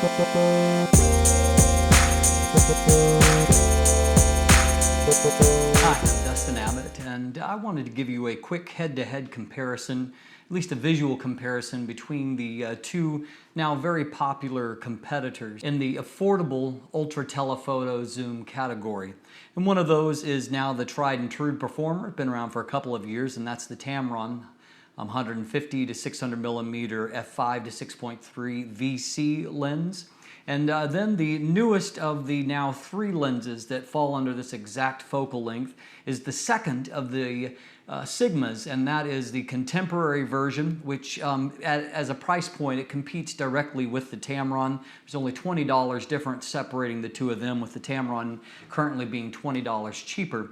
Hi, I'm Dustin Abbott, and I wanted to give you a quick head-to-head comparison, at least a visual comparison between the two now very popular competitors in the affordable ultra-telephoto zoom category. And one of those is now the tried and true performer, been around for a couple of years, and that's the Tamron 150 to 600 millimeter f5 to 6.3 VC lens. And then the newest of the now 3 lenses that fall under this exact focal length is the second of the Sigmas, and that is the contemporary version, which as a price point, it competes directly with the Tamron. There's only $20 difference separating the two of them, with the Tamron currently being $20 cheaper.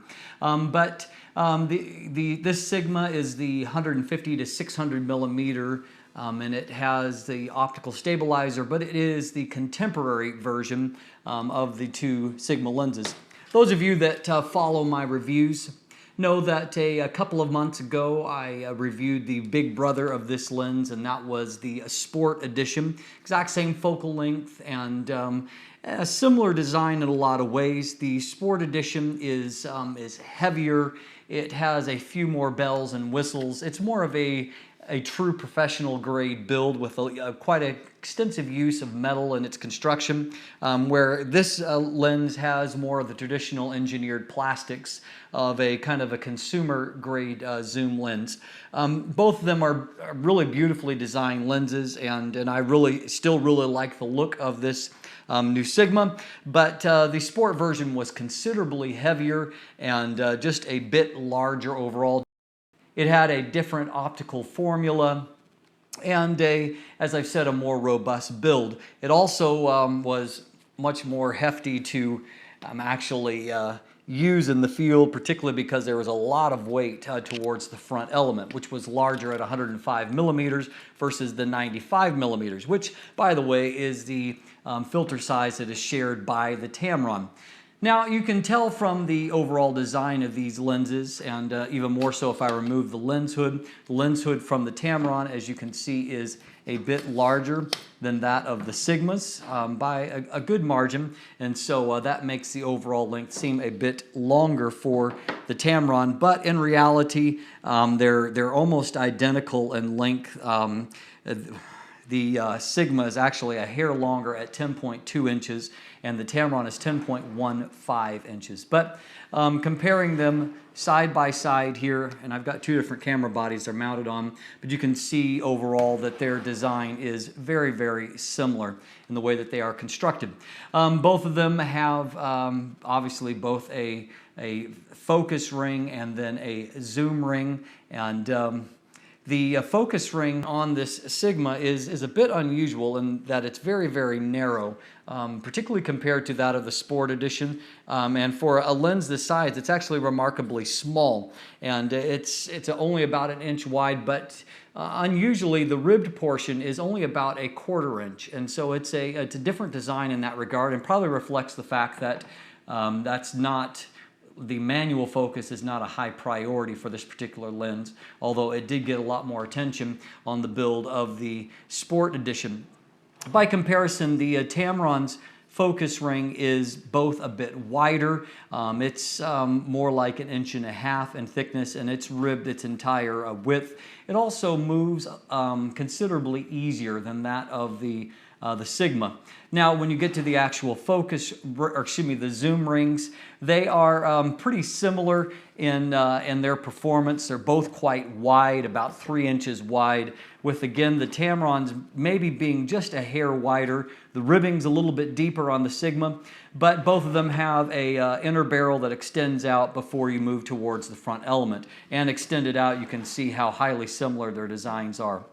This Sigma is the 150 to 600 millimeter and it has the optical stabilizer, but it is the contemporary version of the two Sigma lenses. Those of you that follow my reviews know that a couple of months ago I reviewed the big brother of this lens, and that was the Sport Edition. Exact same focal length and a similar design in a lot of ways. The Sport Edition is heavier. It has a few more bells and whistles. It's more of a true professional grade build with quite an extensive use of metal in its construction, where this lens has more of the traditional engineered plastics of a kind of a consumer grade zoom lens. Both of them are really beautifully designed lenses, and I still really like the look of this new Sigma, but the Sport version was considerably heavier and just a bit larger overall. It had a different optical formula and as I've said, a more robust build. It also was much more hefty to actually use in the field, particularly because there was a lot of weight towards the front element, which was larger at 105 millimeters versus the 95 millimeters, which, by the way, is the filter size that is shared by the Tamron. Now, you can tell from the overall design of these lenses, and even more so if I remove the lens hood. The lens hood from the Tamron, as you can see, is a bit larger than that of the Sigmas by a good margin, and so that makes the overall length seem a bit longer for the Tamron, but in reality, they're almost identical in length. The Sigma is actually a hair longer at 10.2 inches, and the Tamron is 10.15 inches. But comparing them side by side here, and I've got 2 different camera bodies they're mounted on, but you can see overall that their design is very, very similar in the way that they are constructed. Both of them have obviously both a focus ring and then a zoom ring, and the focus ring on this Sigma is a bit unusual in that it's very, very narrow, particularly compared to that of the Sport Edition. And for a lens this size, it's actually remarkably small. And it's only about 1 inch wide, but unusually the ribbed portion is only about 1/4 inch. And so it's a different design in that regard, and probably reflects the fact that the manual focus is not a high priority for this particular lens, although it did get a lot more attention on the build of the Sport Edition. By comparison, the Tamron's focus ring is both a bit wider. It's more like 1.5 inches in thickness, and it's ribbed its entire width. It also moves considerably easier than that of the Sigma. Now, when you get to the actual the zoom rings, they are pretty similar in their performance. They're both quite wide, about 3 inches wide, with again the Tamron's maybe being just a hair wider. The ribbing's a little bit deeper on the Sigma, but both of them have a inner barrel that extends out before you move towards the front element. And extended out, you can see how highly similar their designs are.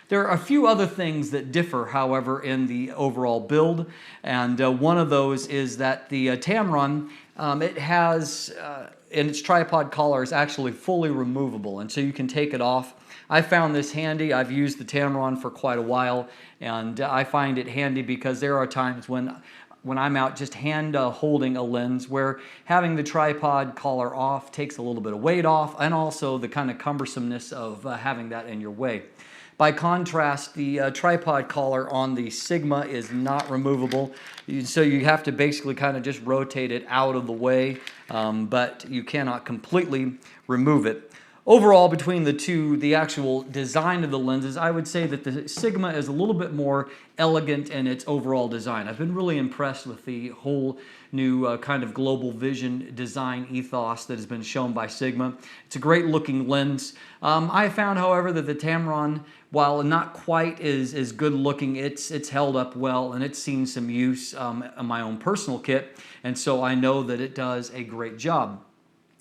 There are a few other things that differ, however, in the overall build, and one of those is that the Tamron, it has, in its tripod collar, is actually fully removable, and so you can take it off. I found this handy. I've used the Tamron for quite a while, and I find it handy because there are times when I'm out just hand holding a lens where having the tripod collar off takes a little bit of weight off, and also the kind of cumbersomeness of having that in your way. By contrast, the tripod collar on the Sigma is not removable, so you have to basically kind of just rotate it out of the way, but you cannot completely remove it. Overall, between the two, the actual design of the lenses, I would say that the Sigma is a little bit more elegant in its overall design. I've been really impressed with the whole new kind of global vision design ethos that has been shown by Sigma. It's a great looking lens. I found, however, that the Tamron, while not quite as good looking, it's held up well, and it's seen some use on my own personal kit, and so I know that it does a great job.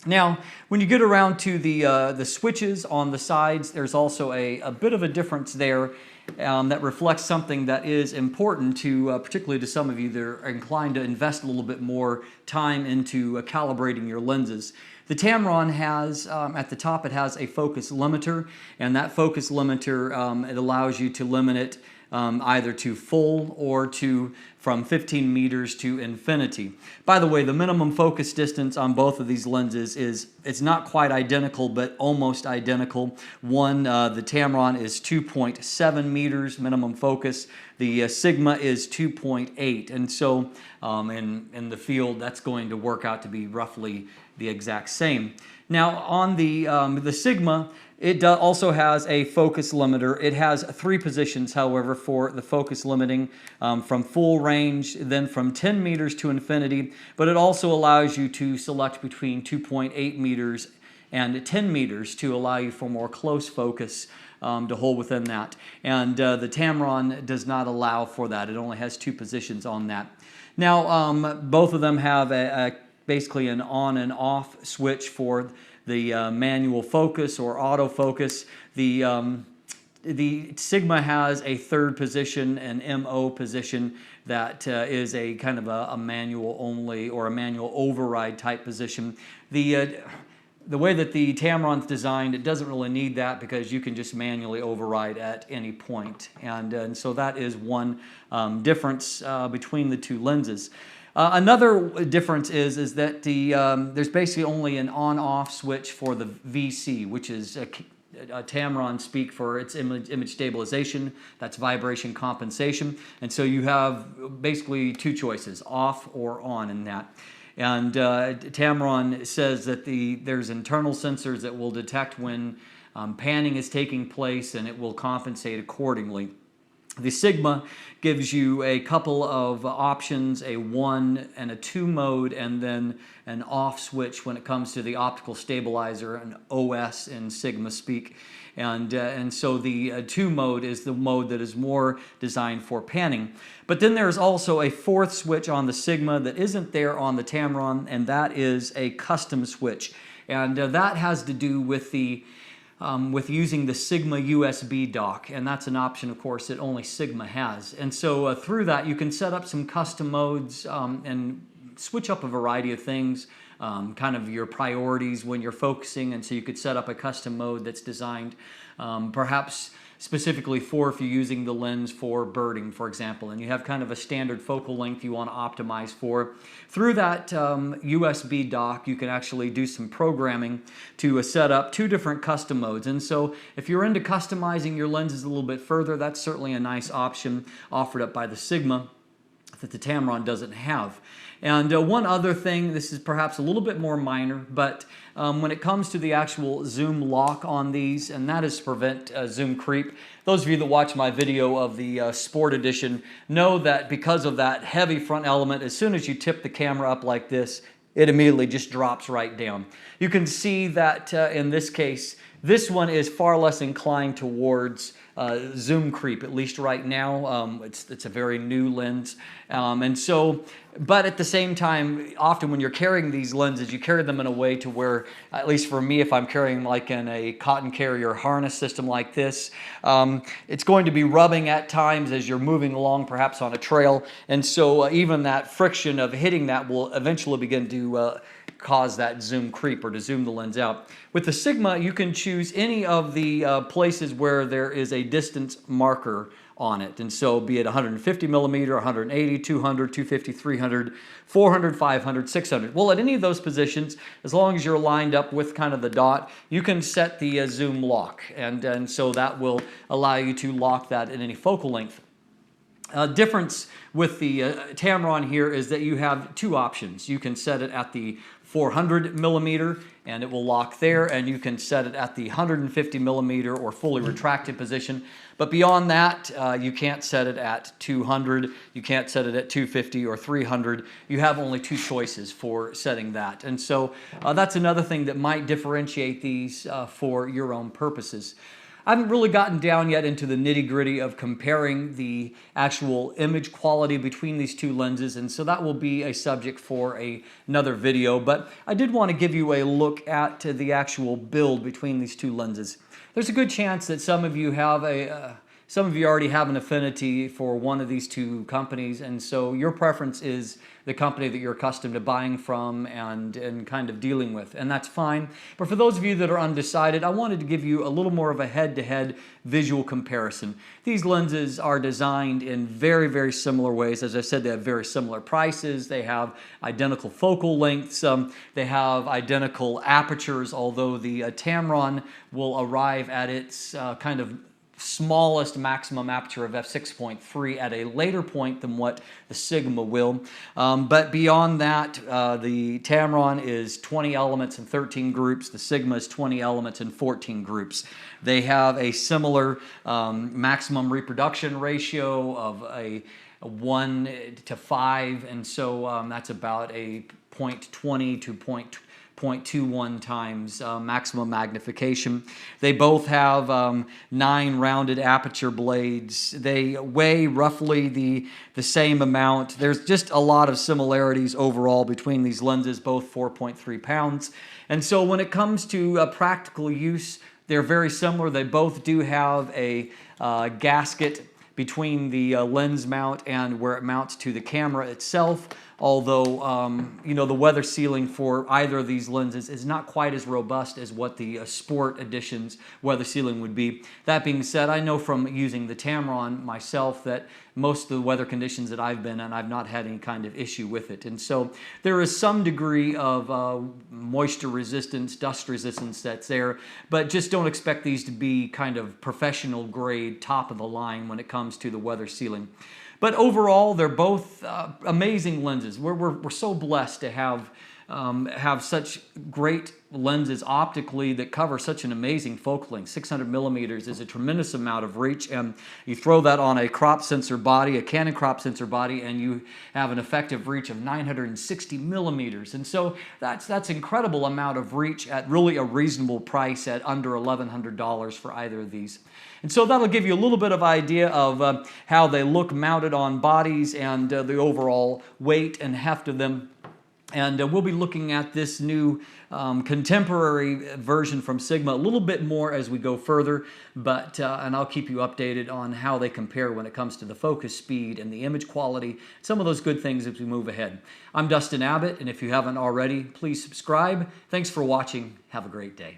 Now, when you get around to the switches on the sides, there's also a bit of a difference there that reflects something that is important to, particularly to some of you that are inclined to invest a little bit more time into calibrating your lenses. The Tamron has, at the top, it has a focus limiter, and that focus limiter, it allows you to limit it either to full or to from 15 meters to infinity. By the way, the minimum focus distance on both of these lenses it's not quite identical, but almost identical. One, the Tamron is 2.7 meters minimum focus. The Sigma is 2.8, and so in the field, that's going to work out to be roughly the exact same. Now, on the Sigma, it also has a focus limiter. It has 3 positions, however, for the focus limiting, from full range, then from 10 meters to infinity, but it also allows you to select between 2.8 meters and 10 meters to allow you for more close focus to hold within that. And the Tamron does not allow for that. It only has 2 positions on that. Now, both of them have basically an on and off switch for the manual focus or autofocus. The Sigma has a 3rd position, an MO position, that is a kind of a manual only or a manual override type position. The way that the Tamron's designed, it doesn't really need that because you can just manually override at any point. And so that is one difference between the 2 lenses. Another difference is that there's basically only an on-off switch for the VC, which is a Tamron speak for its image stabilization. That's vibration compensation. And so you have basically 2 choices, off or on in that. And Tamron says that there's internal sensors that will detect when panning is taking place, and it will compensate accordingly. The Sigma gives you a couple of options, a 1 and a 2 mode, and then an off switch when it comes to the optical stabilizer, an OS in Sigma speak. And so the 2 mode is the mode that is more designed for panning. But then there's also a 4th switch on the Sigma that isn't there on the Tamron, and that is a custom switch. And that has to do with with using the Sigma USB dock, and that's an option, of course, that only Sigma has. And so through that, you can set up some custom modes and switch up a variety of things, kind of your priorities when you're focusing, and so you could set up a custom mode that's designed perhaps specifically for if you're using the lens for birding, for example, and you have kind of a standard focal length you want to optimize for. Through that USB dock, you can actually do some programming to set up 2 different custom modes. And so if you're into customizing your lenses a little bit further, that's certainly a nice option offered up by the Sigma that the Tamron doesn't have. And one other thing, this is perhaps a little bit more minor, but when it comes to the actual zoom lock on these, and that is to prevent zoom creep. Those of you that watch my video of the Sport Edition know that because of that heavy front element, as soon as you tip the camera up like this, it immediately just drops right down. You can see that in this case, this one is far less inclined towards zoom creep, at least right now. It's a very new lens. And so, but at the same time, often when you're carrying these lenses, you carry them in a way to where, at least for me, if I'm carrying like in a cotton carrier harness system like this, it's going to be rubbing at times as you're moving along, perhaps on a trail. And so even that friction of hitting that will eventually begin to cause that zoom creep or to zoom the lens out. With the Sigma, you can choose any of the places where there is a distance marker on it. And so be it 150 millimeter, 180, 200, 250, 300, 400, 500, 600. Well, at any of those positions, as long as you're lined up with kind of the dot, you can set the zoom lock. And so that will allow you to lock that at any focal length. Difference with the Tamron here is that you have two options. You can set it at the 400 millimeter and it will lock there, and you can set it at the 150 millimeter or fully retracted position. But beyond that, you can't set it at 200, you can't set it at 250 or 300. You have only two choices for setting that. And so that's another thing that might differentiate these for your own purposes. I haven't really gotten down yet into the nitty-gritty of comparing the actual image quality between these two lenses, and so that will be a subject for another video, but I did want to give you a look at the actual build between these two lenses. There's a good chance that some of you already have an affinity for one of these two companies, and so your preference is the company that you're accustomed to buying from and kind of dealing with, and that's fine. But for those of you that are undecided, I wanted to give you a little more of a head-to-head visual comparison. These lenses are designed in very, very similar ways. As I said, they have very similar prices. They have identical focal lengths. They have identical apertures, although the Tamron will arrive at its kind of smallest maximum aperture of f6.3 at a later point than what the Sigma will. But beyond that, the Tamron is 20 elements in 13 groups. The Sigma is 20 elements in 14 groups. They have a similar maximum reproduction ratio of a 1 to 5, and so that's about a 0.20 to 0.21 times maximum magnification. They both have 9 rounded aperture blades. They weigh roughly the same amount. There's just a lot of similarities overall between these lenses, both 4.3 pounds. And so when it comes to practical use, they're very similar. They both do have a gasket between the lens mount and where it mounts to the camera itself. Although, you know, the weather sealing for either of these lenses is not quite as robust as what the Sport Edition's weather sealing would be. That being said, I know from using the Tamron myself that most of the weather conditions that I've been in, I've not had any kind of issue with it. And so there is some degree of moisture resistance, dust resistance that's there, but just don't expect these to be kind of professional grade, top of the line when it comes to the weather sealing. But overall, they're both amazing lenses. We're so blessed to have such great lenses optically that cover such an amazing focal length. 600 millimeters is a tremendous amount of reach, and you throw that on a crop sensor body, a Canon crop sensor body, and you have an effective reach of 960 millimeters. And so that's incredible amount of reach at really a reasonable price at under $1,100 for either of these. And so that'll give you a little bit of idea of how they look mounted on bodies and the overall weight and heft of them. And we'll be looking at this new contemporary version from Sigma a little bit more as we go further, but and I'll keep you updated on how they compare when it comes to the focus speed and the image quality, some of those good things as we move ahead. I'm Dustin Abbott, and if you haven't already, please subscribe. Thanks for watching. Have a great day.